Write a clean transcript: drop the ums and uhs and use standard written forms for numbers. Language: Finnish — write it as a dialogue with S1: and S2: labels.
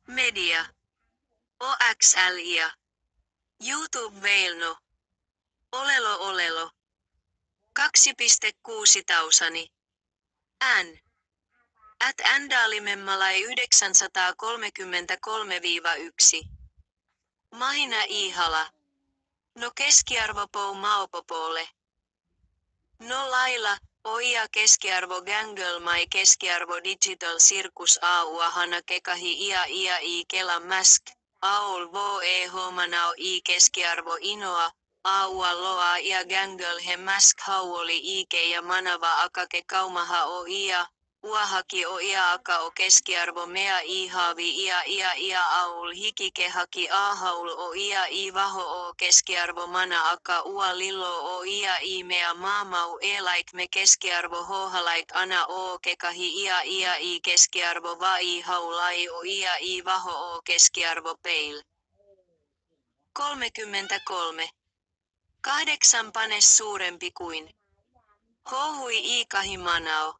S1: Media. OXLia. YouTube Veilno. Olelo. 2,6 tausani. N. @Andaalimemmalai 933-1. Mahina Ihala. No keskiarvo pou maopopole. No laila, oia keskiarvo Gangle mai keskiarvo Digital Circus hana kekahi ia i kela mask, aul vo homanao i keskiarvo inoa, aua loa ia Gangle he mask hauoli ike ja manava akake kaumaha o ia, uahaki o ia aka o keskiarvo mea i haavi ia aul hikike haki ahaul o ia i vaho o keskiarvo mana aka ua lilo o ia i mea maamau elaik me keskiarvo hohalaik ana o kekahi ia i keskiarvo vai haulai o ia i vaho o keskiarvo peil. 33. 8 panes suurempi kuin. Hohui i kahimanao.